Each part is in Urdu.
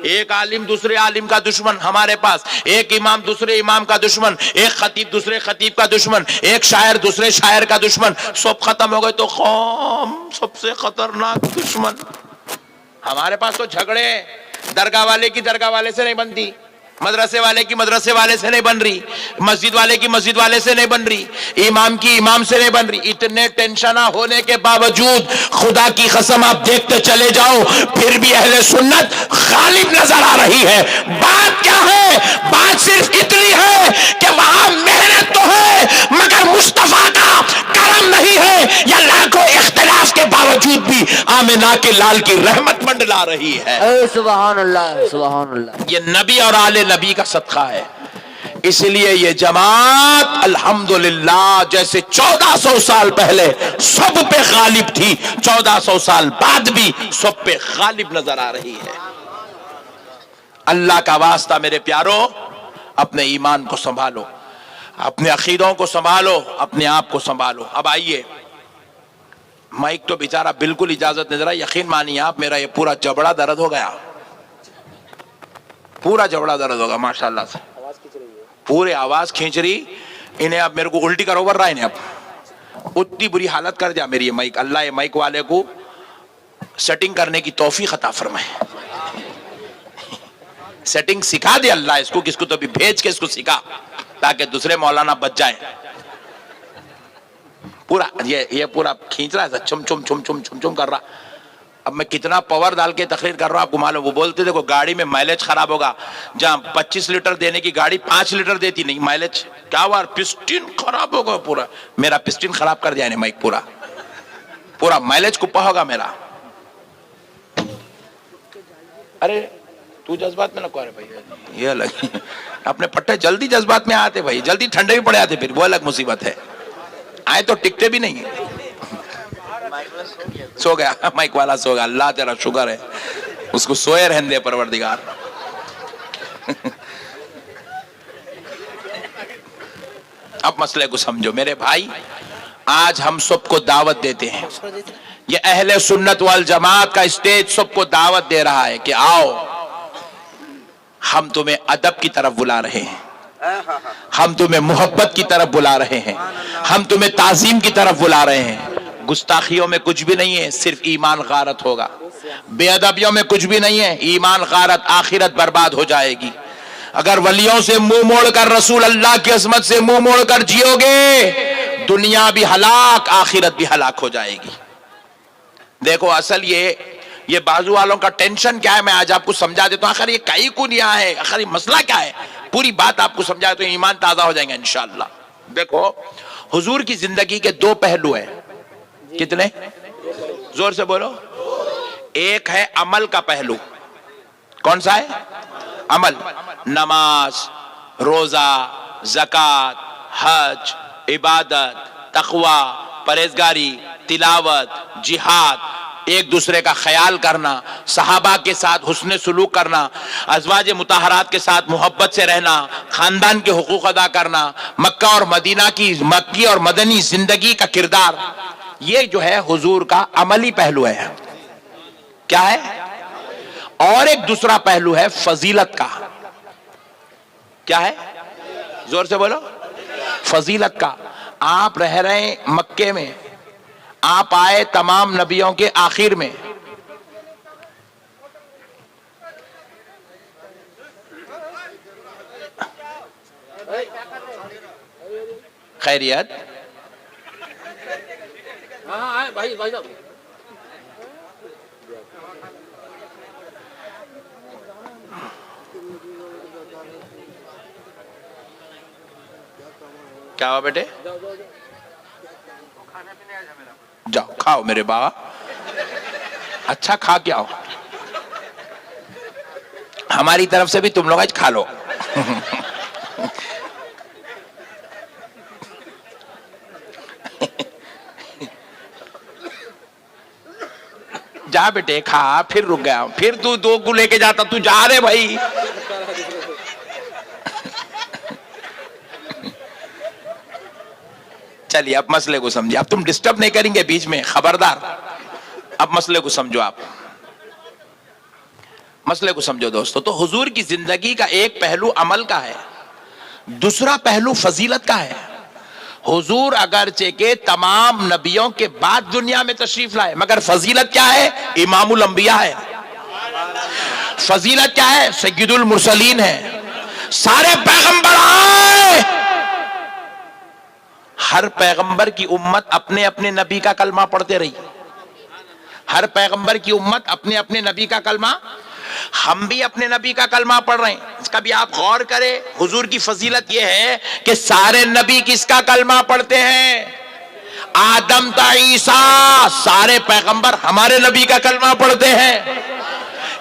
ایک عالم دوسرے عالم کا دشمن ہمارے پاس، ایک امام دوسرے امام کا دشمن، ایک خطیب دوسرے خطیب کا دشمن، ایک شاعر دوسرے شاعر کا دشمن، سب ختم ہو گئے تو قوم سب سے خطرناک دشمن۔ ہمارے پاس تو جھگڑے درگاہ والے کی درگاہ والے سے نہیں بنتی، مدرسے والے کی مدرسے والے سے نہیں بن رہی، مسجد والے کی مسجد والے سے نہیں بن رہی، امام کی امام سے نہیں بن رہی۔ اتنے ٹینشن ہونے کے باوجود خدا کی قسم آپ دیکھتے چلے جاؤ، پھر بھی اہل سنت غالب نظر آ رہی ہے۔ بات کیا ہے؟ بات صرف اتنی ہے کہ وہاں محنت تو ہے مگر مصطفیٰ کا کرم نہیں ہے، یا لاکھوں اختلاف کے باوجود بھی آمنہ کے لال کی رحمت منڈلا رہی ہے۔ اے سبحان اللہ سبحان اللہ۔ یہ نبی اور آل نبی کا صدقہ ہے۔ اس لیے یہ جماعت الحمدللہ جیسے 1400 سال پہلے سب پہ غالب تھی، 1400 سال بعد بھی سب پہ غالب نظر آ رہی ہے۔ اللہ کا واسطہ میرے پیارو، اپنے ایمان کو سنبھالو، اپنے عقیدوں کو سنبھالو، اپنے آپ کو سنبھالو۔ اب آئیے، مائک تو بیچارہ بالکل اجازت نہیں دے رہا، یقین مانیے آپ، میرا یہ پورا جبڑا درد ہو گیا، پورا جبڑا درد ہوگا ماشاءاللہ سے، پورے آواز کھینچ رہی، انہیں اب میرے کو الٹی کرو بر رہا ہے، انہیں اب اتنی بری حالت کر دیا میری یہ مائک۔ اللہ یہ مائک والے کو سیٹنگ کرنے کی توفیق عطا فرمائے، سیٹنگ سکھا دے اللہ اس کو، کس کو تو بھی بھیج کے اس کو سکھا تاکہ دوسرے مولانا بچ جائیں۔ پورا یہ پورا کھینچ رہا ہے، چم چم چم چم چم چم کر رہا۔ اب میں کتنا پاور ڈال کے تقریر کر رہا ہوں آپ کو معلوم۔ وہ بولتے دیکھو گاڑی میں مائلیج خراب ہوگا، جہاں 25 لیٹر دینے کی گاڑی 5 لیٹر دیتی نہیں، مائلیج کیا ہوا؟ پسٹن خراب ہوگا پورا۔ میرا پسٹن خراب کر دیا نے مائک، پورا پورا مائلیج کپا ہوگا میرا۔ ارے تو جذبات میں نہ کو رہے بھائی، یہ الگ اپنے پٹھے جلدی جذبات میں آتے بھائی، جلدی ٹھنڈے بھی پڑے آتے، پھر وہ الگ مصیبت ہے، آئے تو ٹکتے بھی نہیں۔ سو گیا مائک والا، سو گیا، اللہ تیرا شکر ہے، اس کو سوئے رہن دے پروردگار۔ اب مسئلے کو سمجھو میرے بھائی، آج ہم سب کو دعوت دیتے ہیں، یہ اہل سنت والجماعت کا اسٹیج سب کو دعوت دے رہا ہے کہ آؤ، ہم تمہیں ادب کی طرف بلا رہے ہیں، ہم تمہیں محبت کی طرف بلا رہے ہیں، ہم تمہیں تعظیم کی طرف بلا رہے ہیں۔ گستاخیوں میں کچھ بھی نہیں ہے، صرف ایمان غارت ہوگا۔ بے ادبیوں میں کچھ بھی نہیں ہے، ایمان غارت، آخرت برباد ہو جائے گی۔ اگر ولیوں سے منہ موڑ کر، رسول اللہ کی عظمت سے منہ موڑ کر جیو گے، دنیا بھی ہلاک، آخرت بھی ہلاک ہو جائے گی۔ دیکھو اصل یہ بازو والوں کا ٹینشن کیا ہے، میں آج آپ کو سمجھا دیتا ہوں۔ آخر یہ کئی کو نیا ہے، آخر یہ مسئلہ کیا ہے، پوری بات آپ کو سمجھا دیتا ہوں، ایمان تازہ ہو جائیں گے انشاءاللہ۔ دیکھو حضور کی زندگی کے 2 پہلو ہیں، کتنے؟ زور سے بولو۔ ایک ہے عمل کا پہلو، کون سا ہے؟ عمل، نماز، روزہ، زکوٰۃ، حج، عبادت، تقوی، پرہیزگاری، تلاوت، جہاد، ایک دوسرے کا خیال کرنا، صحابہ کے ساتھ حسن سلوک کرنا، ازواج مطہرات کے ساتھ محبت سے رہنا، خاندان کے حقوق ادا کرنا، مکہ اور مدینہ کی، مکی اور مدنی زندگی کا کردار، یہ جو ہے حضور کا عملی پہلو ہے۔ کیا ہے؟ اور ایک دوسرا پہلو ہے فضیلت کا۔ کیا ہے؟ زور سے بولو۔ فضیلت کا۔ آپ رہ رہے ہیں مکے میں، آپ آئے تمام نبیوں کے آخر میں، خیریت؟ بھائی صاحب کیا ہوا بیٹے؟ جاؤ کھاؤ میرے بابا، اچھا کھا کے آؤ، ہماری طرف سے بھی تم لوگ آج کھا لو۔ جا بیٹے کھا، پھر رک گیا، پھر تو 2 کو لے کے جاتا، تو جا رہے بھائی۔ چلیے اب مسئلے کو سمجھے، اب تم ڈسٹرب نہیں کریں گے بیچ میں، خبردار۔ اب مسئلے کو سمجھو آپ۔ مسئلے کو سمجھو دوستو. تو حضور کی زندگی کا ایک پہلو عمل کا ہے, دوسرا پہلو فضیلت کا ہے. حضور اگرچہ کہ تمام نبیوں کے بعد دنیا میں تشریف لائے, مگر فضیلت کیا ہے؟ امام الانبیاء ہے. فضیلت کیا ہے؟ سید المرسلین ہے. سارے پیغمبر آئے, ہر پیغمبر کی امت اپنے اپنے نبی کا کلمہ پڑھتے رہی. ہر پیغمبر کی امت اپنے اپنے نبی کا کلمہ, ہم بھی اپنے نبی کا کلمہ پڑھ رہے ہیں. اس کا بھی آپ غور کریں, حضور کی فضیلت یہ ہے کہ سارے نبی کس کا کلمہ پڑھتے ہیں؟ آدم تا عیسیٰ, سارے پیغمبر ہمارے نبی کا کلمہ پڑھتے ہیں.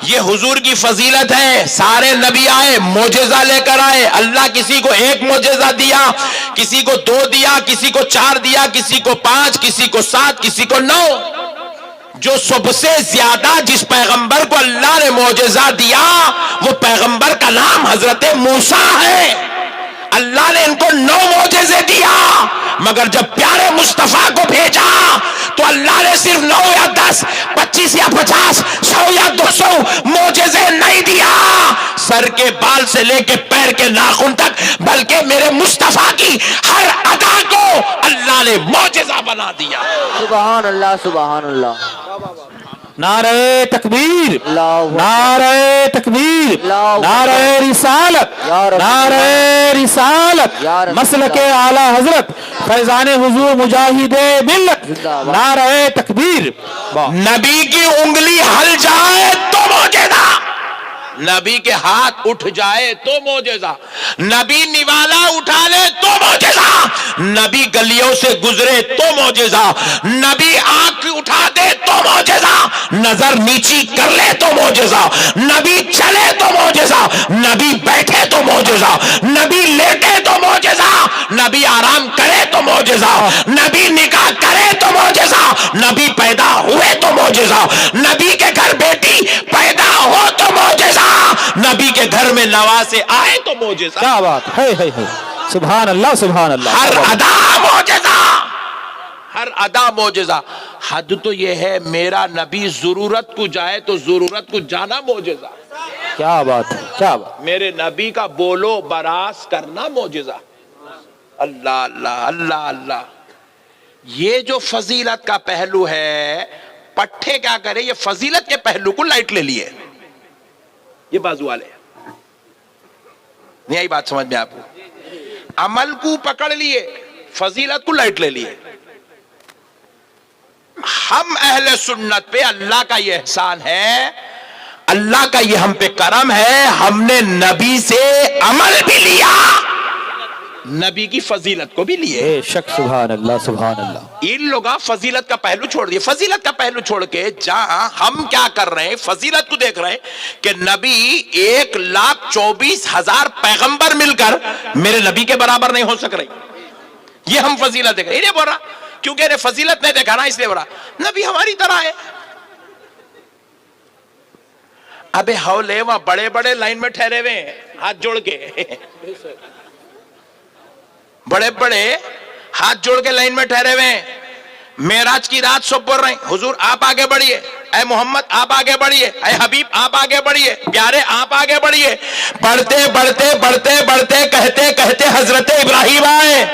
یہ حضور کی فضیلت ہے. سارے نبی آئے, معجزہ لے کر آئے. اللہ کسی کو ایک معجزہ دیا, کسی کو 2 دیا, کسی کو 4 دیا, کسی کو 5, کسی کو 7, کسی کو 9. جو سب سے زیادہ جس پیغمبر کو اللہ نے معجزہ دیا وہ پیغمبر کا نام حضرت موسیٰ ہے. اللہ نے ان کو 9 معجزے دیا, مگر جب پیارے مصطفیٰ کو بھیجا تو اللہ نے صرف 9 یا 10, 25 یا 50, 100 یا 200 معجزے نہیں دیا, سر کے بال سے لے کے پیر کے ناخن تک, بلکہ میرے مصطفیٰ کی ہر ادا کو اللہ نے معجزہ بنا دیا. سبحان اللہ, سبحان اللہ. نعرہ تکبیر, اللہ نعرہ تکبیر, اللہ نعرہ رسالت, یا رسول نعرہ رسالت, یا رسول مسلک اعلی حضرت فیضان حضور مجاہد ملت, زندہ باد. نعرہ تکبیر. نبی کی انگلی ہل جائے تو معجزہ, نبی کے ہاتھ اٹھ جائے تو معجزہ, نبی نوالا اٹھا لے تو معجزہ, نبی گلیوں سے گزرے تو معجزہ, نبی آنکھ اٹھا دے تو معجزہ, نظر نیچی کر لے تو معجزہ, نبی چلے تو معجزہ, نبی بیٹھے تو معجزہ, نبی لیٹے تو معجزہ, نبی آرام کرے تو معجزہ, نبی نکاح کرے تو معجزہ, نبی پیدا ہوئے تو معجزہ, نبی کے گھر بیٹی پیدا ہو تو معجزہ, نبی کے گھر میں نواسے آئے تو معجزہ. کیا بات ہے, سبحان اللہ, سبحان اللہ. ہر ادا معجزہ, ہر ادا معجزہ. حد تو یہ ہے میرا نبی ضرورت کو جائے تو ضرورت کو جانا معجزہ. کیا بات ہے, کیا بات. میرے نبی کا بولو براس کرنا معجزہ. اللہ اللہ اللہ اللہ. یہ جو فضیلت کا پہلو ہے, پٹھے کیا کرے, یہ فضیلت کے پہلو کو لائٹ لے لیے. یہ بازو والے نہیں آئی بات سمجھ میں آپ کو؟ عمل کو پکڑ لیے, فضیلت کو لائٹ لے لیے. ہم اہل سنت پہ اللہ کا یہ احسان ہے, اللہ کا یہ ہم پہ کرم ہے, ہم نے نبی سے عمل بھی لیا, نبی کی فضیلت کو بھی لیے. بے شک, سبحان اللہ, سبحان اللہ. ان لوگ فضیلت کا پہلو چھوڑ دیے. فضیلت کا پہلو چھوڑ کے جہاں ہم کیا کر رہے ہیں, فضیلت کو دیکھ رہے ہیں کہ نبی 1,24,000 پیغمبر مل کر میرے نبی کے برابر نہیں ہو سک رہے. یہ ہم فضیلت دیکھ رہے ہیں. انہیں بول رہا کیونکہ انہیں فضیلت نہیں دیکھا نا, اس لیے بول رہا نبی ہماری طرح ہے. ابے ہولے وہاں بڑے بڑے لائن میں ٹھہرے ہوئے ہیں ہاتھ جوڑ کے, بڑے بڑے ہاتھ جوڑ کے لائن میں ٹھہرے ہوئے ہیں. معراج کی رات سب بول رہے ہیں حضور آپ آگے بڑھیے, اے محمد آپ آگے بڑھیے, اے حبیب آپ آگے بڑھیے, پیارے آپ آگے بڑھیے. بڑھتے بڑھتے بڑھتے بڑھتے کہتے کہتے حضرت ابراہیم آئے.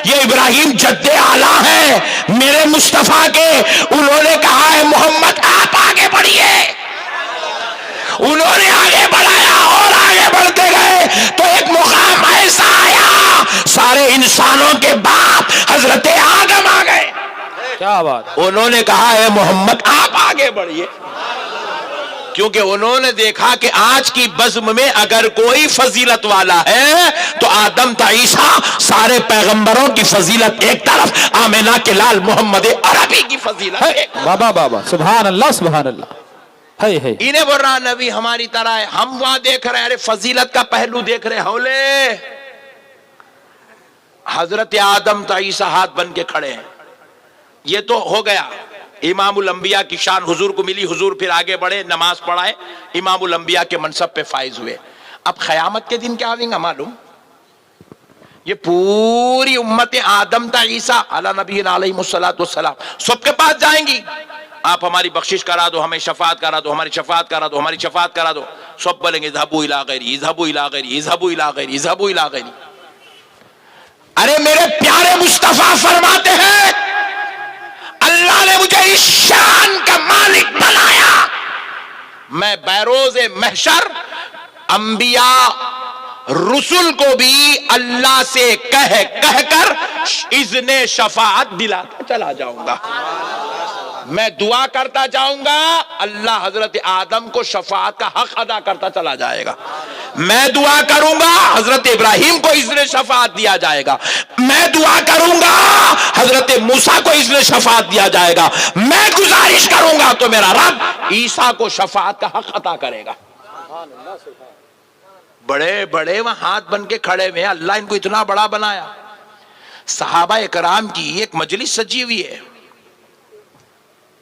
یہ ابراہیم جد اعلیٰ ہے میرے مصطفیٰ کے. انہوں نے کہا ہے محمد آپ آگے بڑھیے. انہوں نے آگے بڑھایا اور آگے بڑھتے گئے تو ایک مقام ایسا آیا, سارے انسانوں کے باپ حضرت آدم آ گئے. کیا بات. انہوں نے کہا ہے محمد آپ آگے بڑھیے, کیونکہ انہوں نے دیکھا کہ آج کی بزم میں اگر کوئی فضیلت والا ہے تو آدم تا عیسیٰ, سارے پیغمبروں کی فضیلت ایک طرف, آمنہ کے لال محمد عربی کی فضیلت ایک. بابا بابا, سبحان اللہ, سبحان اللہ. انہیں بول رہا نبی ہماری طرح ہے. ہم وہاں دیکھ رہے ہیں, ارے فضیلت کا پہلو دیکھ رہے ہیں. ہولے حضرت آدم تا عیسیٰ ہاتھ بن کے کھڑے ہیں. یہ تو ہو گیا, امام الانبیاء کی شان حضور کو ملی, حضور پھر آگے بڑھے, نماز پڑھائے, امام الانبیاء کے منصب پہ فائز ہوئے. اب قیامت کے دن کیا ہوئیں گا معلوم؟ یہ پوری امت آدم تا عیسیٰ علی نبینا علیہ الصلوۃ والسلام سب کے پاس جائیں گی. آپ ہماری بخشش کرا دو، ہمیں شفاعت کرا دو، ہماری شفاعت کرا دو، ہماری شفاعت کرا دو. سب بولیں گے اذهبوا الى غیری، اذهبوا الى غیری، اذهبوا الى غیری، اذهبوا الى غیری. ارے میرے پیارے مصطفیٰ فرماتے ہیں اللہ نے مجھے اس شان کا مالک بنایا، میں بیروز محشر انبیاء رسول کو بھی اللہ سے کہہ کر اذن شفاعت دلاتا چلا جاؤں گا. میں دعا کرتا جاؤں گا، اللہ حضرت آدم کو شفاعت کا حق ادا کرتا چلا جائے گا. میں دعا کروں گا، حضرت ابراہیم کو اذن شفاعت دیا جائے گا. میں دعا کروں گا، حضرت موسیٰ کو اذن شفاعت دیا جائے گا. میں گزارش کروں گا تو میرا رب عیسیٰ کو شفاعت کا حق عطا کرے گا. بڑے بڑے وہاں ہاتھ بن کے کھڑے ہوئے، اللہ ان کو اتنا بڑا بنایا. صحابہ اکرام کی ایک مجلس سجی ہوئی ہے.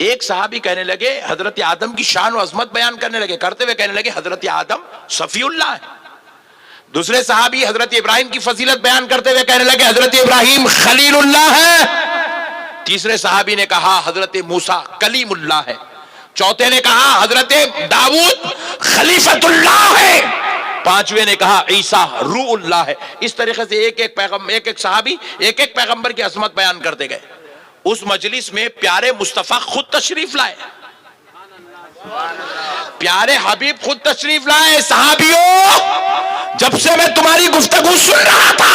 ایک صحابی کہنے لگے، حضرت آدم کی شان و عظمت بیان کرنے لگے، کرتے ہوئے کہنے لگے حضرت آدم صفی اللہ ہے. دوسرے صحابی حضرت ابراہیم کی فضیلت بیان کرتے ہوئے کہنے لگے حضرت ابراہیم خلیل اللہ ہے. تیسرے صحابی نے کہا حضرت موسیٰ کلیم اللہ ہے. چوتھے نے کہا حضرت داؤد خلیفۃ اللہ ہے. پانچویں نے کہا عیسیٰ روح اللہ ہے. اس طریقے سے ایک ایک صحابی ایک ایک پیغمبر کی عظمت بیان کرتے گئے. اس مجلس میں پیارے مصطفیٰ خود تشریف لائے، پیارے حبیب خود تشریف لائے. صحابیوں، جب سے میں تمہاری گفتگو سن رہا تھا،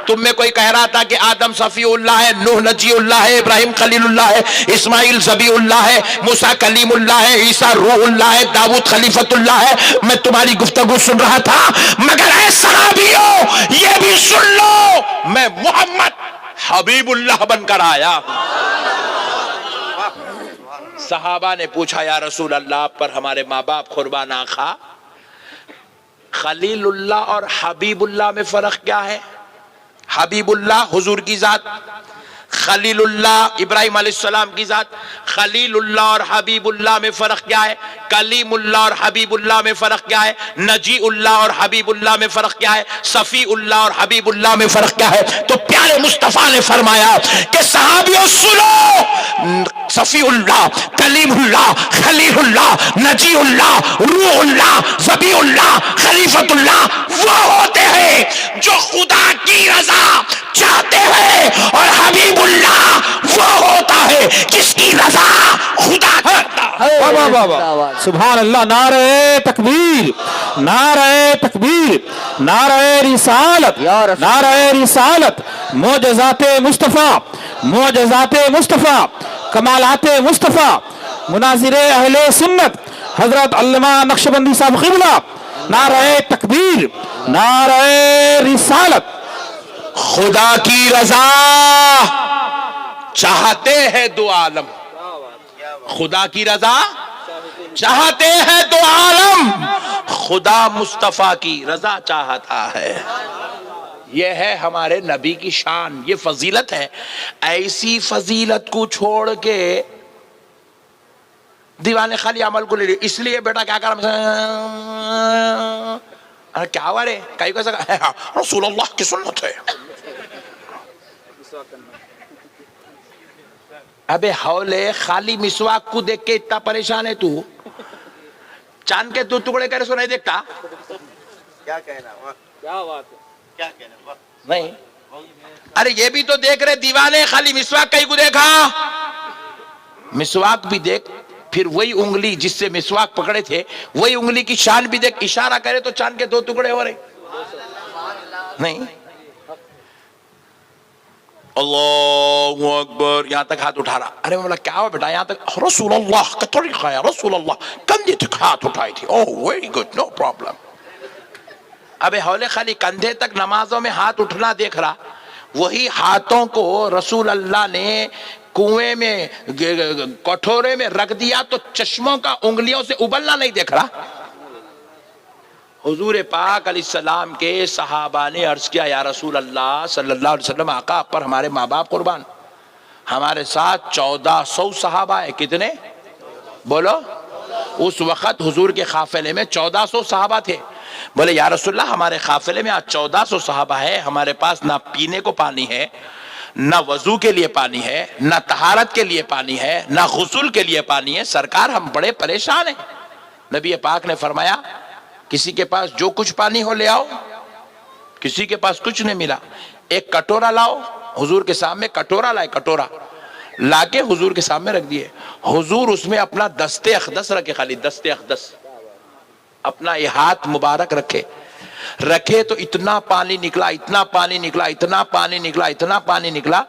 تم میں کوئی کہہ رہا تھا کہ آدم صفی اللہ ہے، نوح نجی اللہ ہے، ابراہیم خلیل اللہ ہے، اسماعیل ذبیح اللہ ہے، موسیٰ کلیم اللہ ہے، عیسیٰ روح اللہ ہے، داؤد خلیفۃ اللہ ہے. میں تمہاری گفتگو سن رہا تھا، مگر اے صحابیوں یہ بھی سن لو، میں محمد حبیب اللہ بن کر آیا. صحابہ نے پوچھا یا رسول اللہ، آپ پر ہمارے ماں باپ قربان آقا، خلیل اللہ اور حبیب اللہ میں فرق کیا ہے؟ حبیب اللہ حضور کی ذات، خلیل اللہ ابراہیم علیہ السلام کی ذات. خلیل اللہ اور حبیب اللہ میں فرق کیا ہے؟ کلیم اللہ اور حبیب اللہ میں فرق کیا ہے؟ نجی اللہ اور حبیب اللہ میں فرق کیا ہے؟ صفی اللہ اور حبیب اللہ میں فرق کیا ہے؟ تو پیارے مصطفیٰ نے فرمایا کہ صحابیوں سنو، صفی اللہ، کلیم اللہ، خلیل اللہ، نجی اللہ، روح اللہ، ذبیح اللہ، خلیفۃ اللہ وہ ہوتے ہیں جو خدا کی رضا چاہتے ہیں، اور حبیب اللہ وہ ہوتا ہے جس کی رضا خدا چاہتا ہے. سبحان اللہ. نعرہ تکبیر، نعرہ تکبیر، نعرہ رسالت، نعرہ رسالت. معجزات مصطفیٰ، معجزات مصطفیٰ، کمالات مصطفیٰ، مناظر اہل سنت حضرت علامہ نقشبندی صاحب قبلہ. نعرہ تکبیر، نعرہ رسالت. خدا کی رضا چاہتے ہیں دو عالم، خدا کی رضا چاہتے ہیں دو عالم، خدا مصطفیٰ کی رضا چاہتا ہے. یہ ہے ہمارے نبی کی شان، یہ فضیلت ہے. ایسی فضیلت کو چھوڑ کے دیوانے خالی عمل کو لے لیا. اس لیے بیٹا کیا کر کیا ہوا رے کئی کو رسول اللہ کی سنت ہے. ابے حولے خالی مسواک کو دیکھ کے اتنا پریشان ہے تو، چاند کے تو ٹکڑے کرے سو نہیں دیکھتا؟ کیا کہنا، کیا بات ہے، کیا کہنا نہیں. ارے یہ بھی تو دیکھ رہے دیوانے، خالی مسواک کئی کو دیکھا، مسواک بھی دیکھ، پھر وہی انگلی جس سے مسواک پکڑے تھے وہی انگلی کی شان بھی دیکھ. اشارہ کرے تو چاند کے دو ٹکڑے ہو رہے نہیں. اللہ اکبر، یہاں تک ہاتھ اٹھا رہا. ارے میں بولا کیا ہوا بیٹا؟ یہاں تک رسول اللہ کا طریقہ ہے، رسول اللہ کندھے تک ہاتھ اٹھائی تھی. اوہ ویری گڈ، نو پرابلم. ابے حولے خالی کندھے تک نمازوں میں ہاتھ اٹھنا دیکھ رہا، وہی ہاتھوں کو رسول اللہ نے کنویں میں کٹورے میں رکھ دیا تو چشموں کا انگلیوں سے ابلنا نہیں دیکھ رہا. حضور پاک علیہ السلام کے صحابہ نے عرض کیا یا رسول اللہ صلی اللہ علیہ وسلم، آقا آپ پر ہمارے ماں باپ قربان، ہمارے ساتھ 1400 صحابہ ہے. کتنے بولو؟ اس وقت حضور کے قافلے میں 1400 صحابہ تھے. بولے یا رسول اللہ ہمارے قافلے میں آج 1400 صحابہ ہے، ہمارے پاس نہ پینے کو پانی ہے، نہ وضو کے لیے پانی ہے، نہ طہارت کے لیے پانی ہے، نہ غسل کے لیے پانی ہے. سرکار ہم بڑے پریشان ہیں. نبی پاک نے فرمایا کسی کے پاس جو کچھ پانی ہو لے آؤ. کسی کے پاس کچھ نہیں ملا، ایک کٹورا لاؤ. حضور کے سامنے کٹورا لائے، کٹورا لا کے حضور کے سامنے رکھ دیے. حضور اس میں اپنا دست اقدس رکھے، خالی دست اقدس اپنا یہ ہاتھ مبارک رکھے تو اتنا پانی نکلا، اتنا پانی نکلا، اتنا پانی نکلا، اتنا پانی نکلا.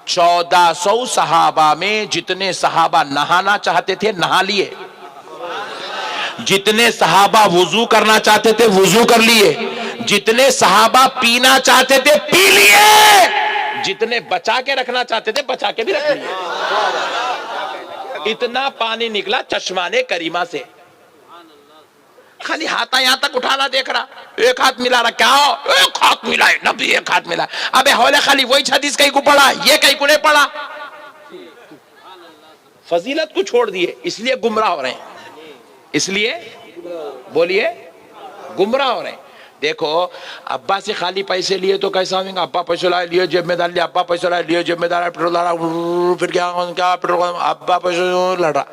1400 صحابہ میں جتنے صحابہ نہانا چاہتے تھے نہا لیے، جتنے صحابہ وضو کرنا چاہتے تھے وضو کر لیے، جتنے صحابہ پینا چاہتے تھے پی لیے، جتنے بچا کے رکھنا چاہتے تھے بچا کے بھی رکھ لیے. اتنا پانی نکلا چشمانے کریمہ سے. خالی ہاتھ یہاں تک اٹھانا دیکھ رہا، ایک ہاتھ ملا رہا. کیا ہو؟ ایک ہاتھ ملا ہے نبی، ایک ہاتھ ملا. ابے ہولے خالی وہی حدیث کہیں کو پڑھا، یہ کہیں کو نہیں پڑھا. فضیلت کو چھوڑ دیے، اس لیے گمراہ ہو رہے ہیں. اس لیے بولیے گمراہ ہو رہے ہیں. دیکھو ابا سے خالی پیسے لیے تو کیسا ہوئیں گا؟ ابا پیسے لائے لیے جیب میں ڈال لیا، ابا پیسے لائے لیے جیب میں ڈالا، پیٹرول ڈالا، پھر کیا پیٹرول، ابا پیسے لڑ رہا.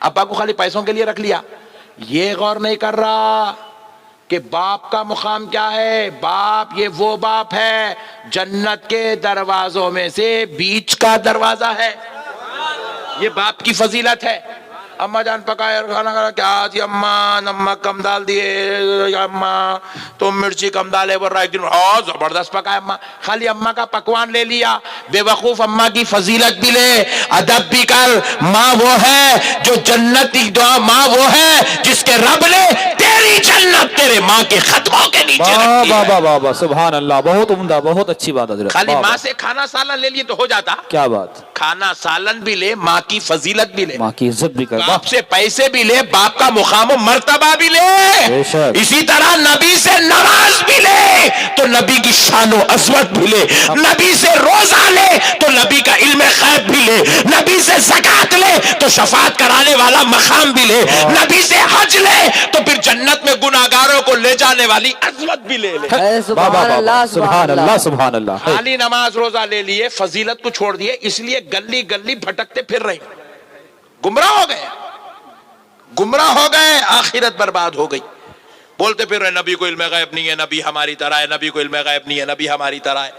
ابا کو خالی پیسوں کے لیے رکھ لیا. یہ غور نہیں کر رہا کہ باپ کا مقام کیا ہے. باپ یہ وہ باپ ہے جنت کے دروازوں میں سے بیچ کا دروازہ ہے. یہ باپ کی فضیلت ہے. اماں جان پکایا کھانا کھانا، کیا جی اماں نمک کم ڈال دیے، اماں تم مرچی کم ڈالے، بول رہا ایک دن زبردست پکایا اماں. خالی اماں کا پکوان لے لیا. بے وقوف اماں کی فضیلت بھی لے، ادب بھی کر. ماں وہ ہے جو جنت کی دعا، ماں وہ ہے جس کے رب نے تیری جنت تیرے ماں کے قدموں کے نیچے رکھی ہے. واہ واہ واہ، سبحان اللہ، بہت عمدہ، بہت اچھی بات حضرت. خالی ماں سے کھانا سالن لے لیے تو ہو جاتا؟ کیا بات، کھانا سالن بھی لے، ماں کی فضیلت بھی لے، ماں کی عزت بھی کر. باپ سے پیسے بھی لے، باپ کا مقام و مرتبہ بھی لے. بے شک. اسی طرح نبی سے نماز بھی لے تو نبی کی شان و عظمت بھی لے. نبی سے روزہ لے تو نبی کا علم غیب بھی لے. نبی سے زکات لے تو شفاعت کرانے والا مقام بھی لے. نبی سے حج لے تو پھر جنت میں گناہگاروں کو لے جانے والی عظمت بھی لے. سبحان اللہ، سبحان اللہ، سبحان اللہ. خالی نماز روزہ لے لیے، فضیلت کو چھوڑ دیے، اس لیے گلی گلی بھٹکتے پھر رہے، گمراہ ہو گئے. گمراہ ہو گئے، آخرت برباد ہو گئی. بولتے پھر رہے نبی کو علم غیب نہیں ہے، نبی ہماری طرح ہے، نبی کو علم غیب نہیں ہے، نبی ہماری طرح ہے،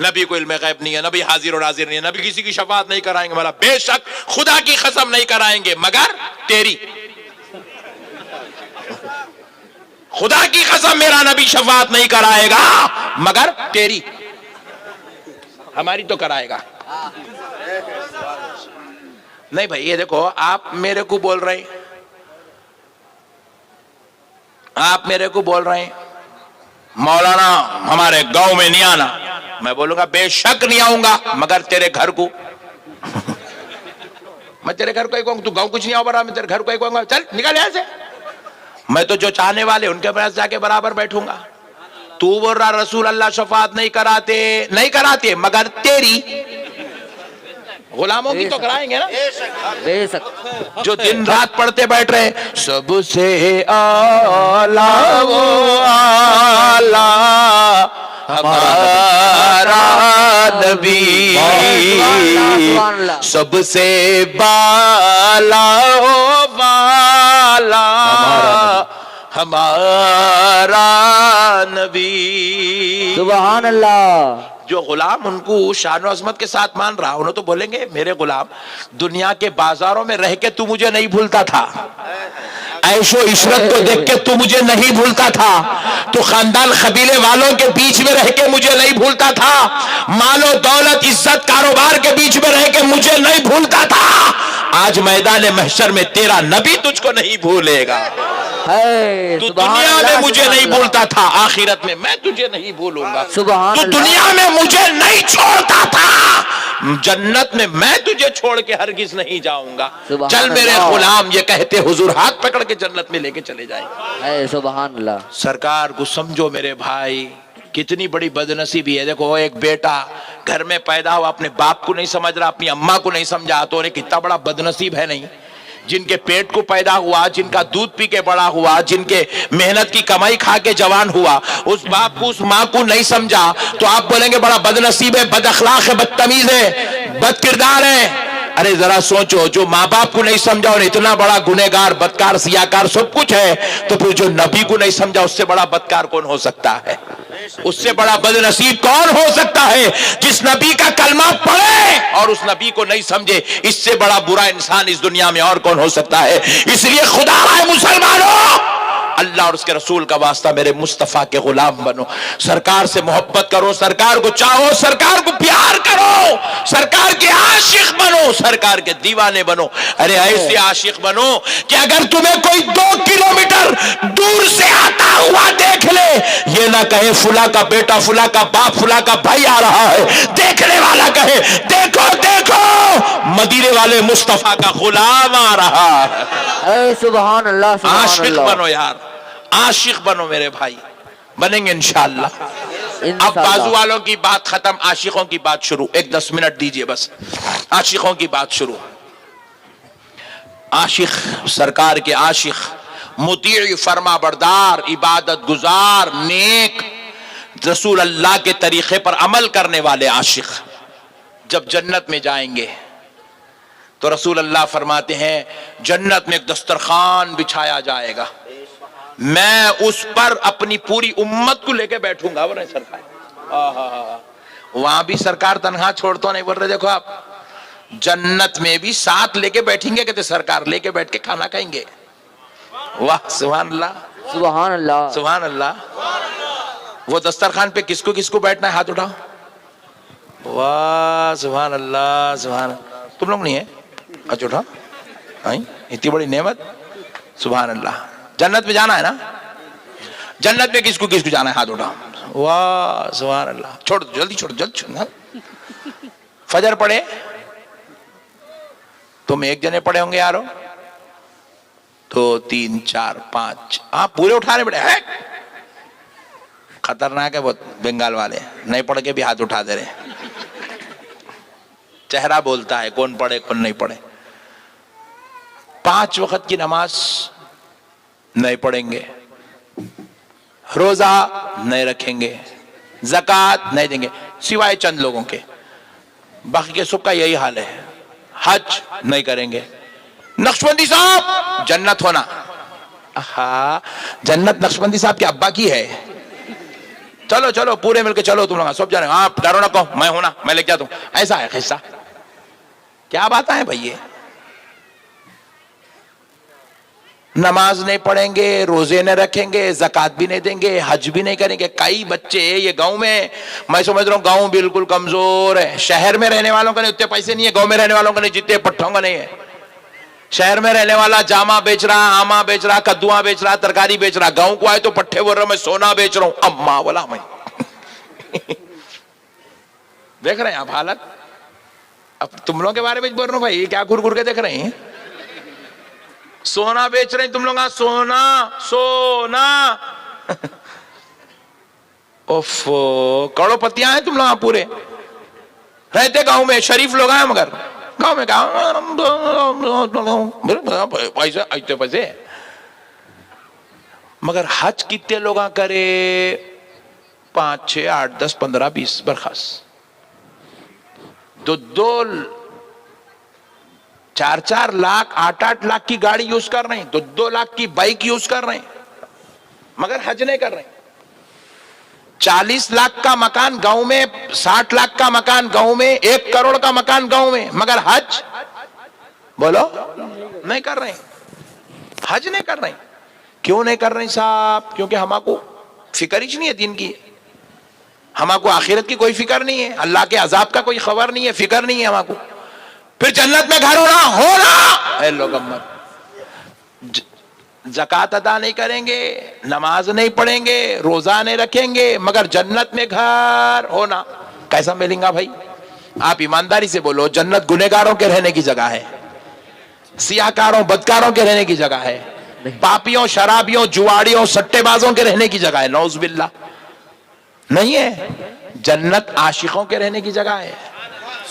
نبی کو علم غیب نہیں ہے، نبی حاضر و ناظر نہیں ہے، نبی کسی کی شفاعت نہیں کرائیں گے. بے شک خدا کی قسم نہیں کرائیں گے مگر تیری. خدا کی قسم میرا نبی شفاعت نہیں کرائے گا مگر تیری، ہماری تو کرائے گا. نہیں بھائی یہ دیکھو، آپ میرے کو بول رہے ہیں، آپ میرے کو بول رہے ہیں مولانا ہمارے گاؤں میں نہیں آنا. میں بولوں گا بے شک نہیں آؤں گا مگر تیرے گھر کو. میں تیرے گھر کو ہی کہوں گا، تو گاؤں کچھ نہیں آؤ برابر، میں تیرے گھر کو ہی کہوں گا چل نکل یہاں سے. میں تو جو چاہنے والے ان کے پاس جا کے برابر بیٹھوں گا. تو بول رہا رسول اللہ شفاعت نہیں کراتے مگر تیری. غلاموں کی تو کرائیں گے نا. بے شک. جو دن رات پڑھتے بیٹھ رہے سب سے اعلیٰ وہ اعلیٰ ہمارا نبی، سب سے بالا وہ بالا ہمارا نبی. سبحان اللہ. جو غلام ان کو شان و عظمت کے ساتھ مان رہا، انہوں تو بولیں گے میرے غلام دنیا کے بازاروں میں رہ کے تو مجھے نہیں بھولتا تھا، عیش و عشرت کو دیکھ کے تو مجھے نہیں بھولتا تھا، تو خاندان قبیلے والوں کے بیچ میں رہ کے مجھے نہیں بھولتا تھا، مال و دولت عزت کاروبار کے بیچ میں رہ کے مجھے نہیں بھولتا تھا. آج میدان محشر میں تیرا نبی تجھ کو نہیں بھولے گا. تو دنیا میں مجھے نہیں بھولتا تھا، آخرت میں میں تجھے نہیں بھولوں گا. تو دنیا میں مجھے نہیں چھوڑتا تھا، جنت میں میں تجھے چھوڑ کے ہرگز نہیں جاؤں گا. چل میرے غلام، یہ کہتے حضور ہاتھ پکڑ کے جنت میں لے کے چلے جائیں. سبحان اللہ. سرکار کو سمجھو میرے بھائی، کتنی بڑی بدنصیبی ہے. دیکھو ایک بیٹا گھر میں پیدا ہوا، اپنے باپ کو نہیں سمجھ رہا، اپنی اماں کو نہیں سمجھا، تو انہیں کتنا بڑا بدنصیب ہے نہیں جن کے پیٹ کو پیدا ہوا, جن کا دودھ پی کے بڑا ہوا, جن کے محنت کی کمائی کھا کے جوان ہوا, اس باپ کو اس ماں کو نہیں سمجھا تو آپ بولیں گے بڑا بد نصیب ہے, بد اخلاق ہے, بدتمیز ہے, بد کردار ہے. ارے ذرا سوچو, جو ماں باپ کو نہیں سمجھا اور اتنا بڑا گنہگار, بدکار, سیاکار سب کچھ ہے, تو پھر جو نبی کو نہیں سمجھا اس سے بڑا بدکار کون ہو سکتا ہے؟ اس سے بڑا بد نصیب کون ہو سکتا ہے؟ جس نبی کا کلمہ پڑھے اور اس نبی کو نہیں سمجھے, اس سے بڑا برا انسان اس دنیا میں اور کون ہو سکتا ہے؟ اس لیے خدا ہے مسلمانوں, اللہ اور اس کے رسول کا واسطہ میرے مصطفیٰ کے غلام بنو, سرکار سے محبت کرو, سرکار کو چاہو, سرکار کو پیار کرو, سرکار کے عاشق بنو, سرکار کے دیوانے بنو. ارے ایسے عاشق بنو کہ اگر تمہیں کوئی 2 کلومیٹر دور سے آتا ہوا دیکھ لے, یہ نہ کہے فلاں کا بیٹا, فلاں کا باپ, فلاں کا بھائی آ رہا ہے, دیکھنے والا کہے دیکھو دیکھو مدینے والے مصطفیٰ کا غلام آ رہا ہے. اے سبحان اللہ, سبحان عاشق اللہ. بنو یار, عاشق بنو میرے بھائی, بنیں گے انشاءاللہ. اب انشاءاللہ. بازو والوں کی بات ختم, عاشقوں کی بات شروع. ایک 10 منٹ دیجئے بس, عاشقوں کی بات شروع. عاشق, سرکار کے عاشق, مطیع, فرما بردار, عبادت گزار, نیک, رسول اللہ کے طریقے پر عمل کرنے والے عاشق جب جنت میں جائیں گے تو رسول اللہ فرماتے ہیں جنت میں ایک دسترخوان بچھایا جائے گا, میں اس پر اپنی پوری امت کو لے کے بیٹھوں گا. سرکار وہاں بھی سرکار تنہا چھوڑتا نہیں, بول رہے دیکھو آپ جنت میں بھی ساتھ لے کے بیٹھیں گے, کہتے سرکار لے کے بیٹھ کے کھانا کھائیں گے. واہ سبحان اللہ, سبحان اللہ. سبحان اللہ. وہ دسترخوان پہ کس کو بیٹھنا ہے؟ ہاتھ اٹھاؤ. واہ سبحان اللہ, سبحان اللہ. تم لوگ نہیں ہے؟ اچھا اٹھاؤ, اتنی بڑی نعمت, سبحان اللہ. جنت میں جانا ہے نا, جنت میں کس کو جانا ہے؟ ہاتھ اٹھاؤ. واہ سبحان اللہ. چھوڑ جلدی, چھوڑ. فجر پڑھے تم ایک جنے پڑھے ہوں گے یارو, 2 3 4 5, آپ پورے اٹھانے پڑے. خطرناک ہے بہت, بنگال والے نہیں پڑھ کے بھی ہاتھ اٹھا دے رہے. چہرہ بولتا ہے کون پڑھے کون نہیں پڑھے. 5 وقت کی نماز نہیں پڑھیں گے, روزہ نہیں رکھیں گے, زکوٰۃ نہیں دیں گے, سوائے چند لوگوں کے, باقی کے سب کا یہی حال ہے. حج نہیں کریں گے. نقشبندی صاحب جنت ہونا, جنت نقشبندی صاحب کے ابا کی ہے. چلو پورے مل کے چلو, تم لوگ سب جانے, آپ ڈرو نہ کہو میں ہونا, میں لے کے جاتا ہوں. ایسا ہے قصہ, کیا بات ہے بھائی؟ یہ نماز نہیں پڑھیں گے, روزے نہیں رکھیں گے, زکوٰۃ بھی نہیں دیں گے, حج بھی نہیں کریں گے. کئی بچے یہ گاؤں میں سمجھ رہا ہوں گاؤں بالکل کمزور ہے. شہر میں رہنے والوں کا نہیں اتنے پیسے نہیں ہے, گاؤں میں رہنے والوں کا نہیں جتنے پٹھوں کا نہیں ہے. شہر میں رہنے والا جامہ بیچ رہا, آما بیچ رہا, کدواں بیچ رہا, ترکاری بیچ رہا. گاؤں کو آئے تو پٹھے بول رہا میں سونا بیچ رہا ہوں. اما بولا میں دیکھ رہے ہیں آپ حالت. اب تم لوگوں کے بارے میں بول رہا ہوں بھائی, کیا گھر کے دیکھ رہے ہیں؟ سونا بیچ رہے ہیں تم لوگ, سونا. اوف, کروڑ پتیاں ہیں تم لوگ پورے. رہتے گاؤں میں, شریف لوگ ہیں, مگر گاؤں میں پیسے. مگر حج کتنے لوگ کرے؟ 5 6 8 10 15 20 برخاص. 2 4 لاکھ 8 لاکھ کی گاڑی یوز کر رہے ہیں, 2 لاکھ کی بائک یوز کر رہے ہیں, مگر حج نہیں کر رہے ہیں. 40 لاکھ کا مکان گاؤں میں, 60 لاکھ کا مکان گاؤں میں, 1 کروڑ کا مکان گاؤں میں, مگر حج بولو نہیں کر رہے ہیں. حج نہیں کر رہے ہیں. کیوں نہیں کر رہے ہیں صاحب؟ کیونکہ ہمارا کو فکر ہی نہیں ہے دین کی, ہمارا کو آخرت کی کوئی فکر نہیں ہے, اللہ کے عذاب کا کوئی خبر نہیں ہے, فکر نہیں ہے ہمارا کو. پھر جنت میں گھر ہونا اے لوگ زکوٰۃ ادا نہیں کریں گے, نماز نہیں پڑھیں گے, روزہ نہیں رکھیں گے, مگر جنت میں گھر ہونا کیسا ملیں گا بھائی؟ آپ ایمانداری سے بولو. جنت گنہگاروں کے رہنے کی جگہ ہے, سیاکاروں بدکاروں کے رہنے کی جگہ ہے, پاپیوں شرابیوں جواڑیوں سٹے بازوں کے رہنے کی جگہ ہے. نعوذ باللہ نہیں ہے. جنت عاشقوں کے رہنے کی جگہ ہے.